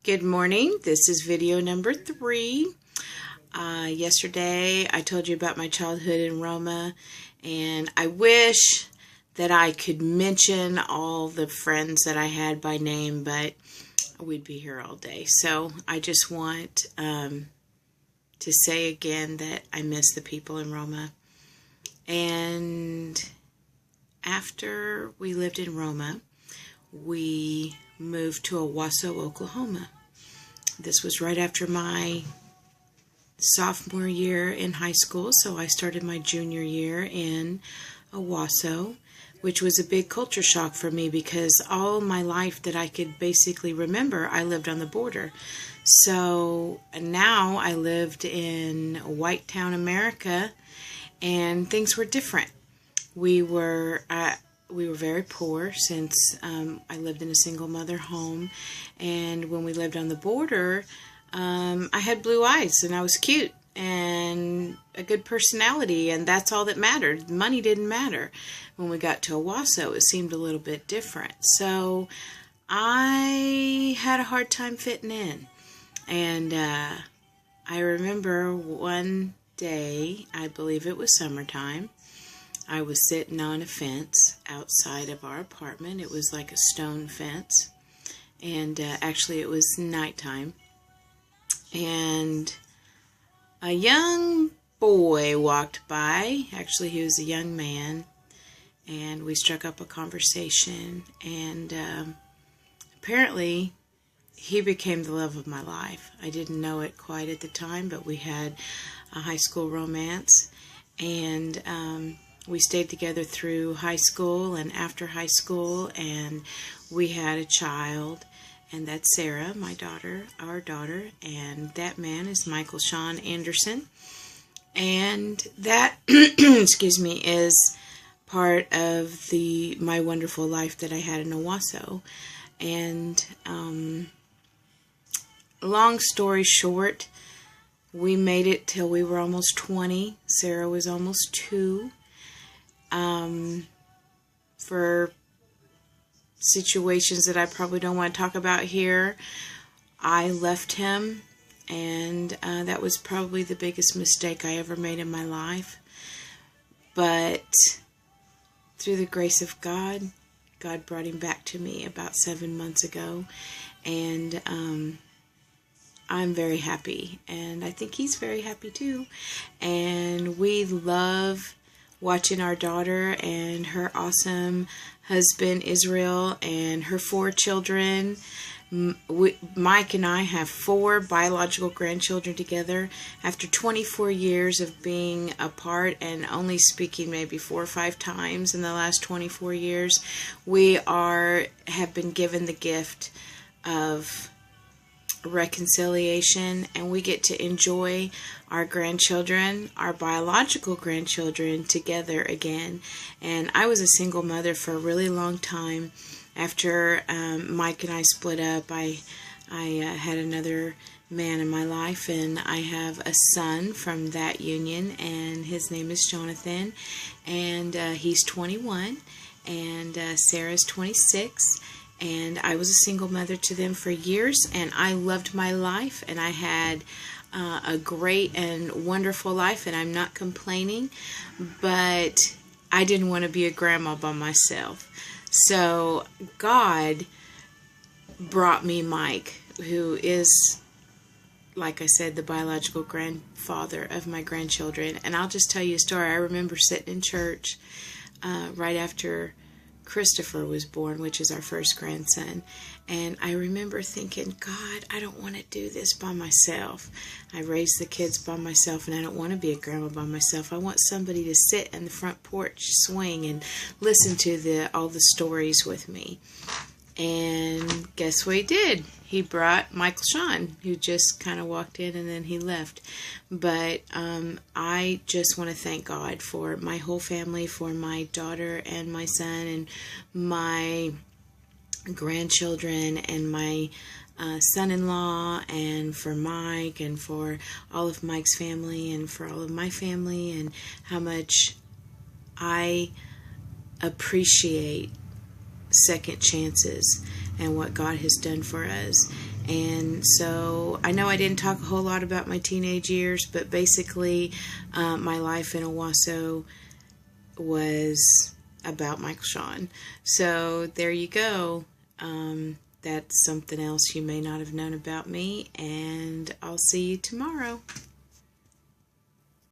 Good morning. This is video number 3. Yesterday I told you about my childhood in Roma, and I wish that I could mention all the friends that I had by name, but we'd be here all day. So I just want to say again that I miss the people in Roma. And after we lived in Roma, we moved to Owasso, Oklahoma. This was right after my sophomore year in high school, so I started my junior year in Owasso, which was a big culture shock for me because all my life that I could basically remember, I lived on the border. So now I lived in White Town, America, and things were different. We were very poor since I lived in a single mother home, and when we lived on the border, I had blue eyes and I was cute and a good personality, and that's all that mattered. Money didn't matter. When we got to Owasso, it seemed a little bit different. So I had a hard time fitting in, and I remember one day, I believe it was summertime, I was sitting on a fence outside of our apartment. It was like a stone fence, and actually it was nighttime, and a young boy walked by. Actually, he was a young man, and we struck up a conversation, and apparently he became the love of my life. I didn't know it quite at the time, but we had a high school romance, and we stayed together through high school and after high school, and we had a child, and that's Sarah, my daughter, our daughter, and that man is Michael Sean Anderson, and that, excuse me, is part of my wonderful life that I had in Owasso. And long story short, we made it till we were almost 20. Sarah was almost 2. For situations that I probably don't want to talk about here, I left him, and that was probably the biggest mistake I ever made in my life. But through the grace of God, God brought him back to me about 7 months ago, and I'm very happy, and I think he's very happy too. And we love watching our daughter and her awesome husband Israel and her 4 children. Mike and I have 4 biological grandchildren together. After 24 years of being apart and only speaking maybe 4 or 5 times in the last 24 years, we have been given the gift of reconciliation, and we get to enjoy our grandchildren, our biological grandchildren, together again. And I was a single mother for a really long time. After Mike and I split up, I had another man in my life, and I have a son from that union, and his name is Jonathan, and he's 21, and Sarah's 26. And I was a single mother to them for years, and I loved my life, and I had a great and wonderful life, and I'm not complaining, but I didn't want to be a grandma by myself. So God brought me Mike, who is, like I said, the biological grandfather of my grandchildren. And I'll just tell you a story. I remember sitting in church right after Christopher was born, which is our first grandson, and I remember thinking, God, I don't want to do this by myself. I raised the kids by myself, and I don't want to be a grandma by myself. I want somebody to sit in the front porch swing and listen to all the stories with me. And guess what he did? He brought Michael Sean, who just kind of walked in and then he left. But I just want to thank God for my whole family, for my daughter and my son and my grandchildren and my son-in-law, and for Mike and for all of Mike's family and for all of my family, and how much I appreciate second chances and what God has done for us. And so I know I didn't talk a whole lot about my teenage years, but basically my life in Owasso was about Michael Shawn. So there you go. That's something else you may not have known about me, and I'll see you tomorrow.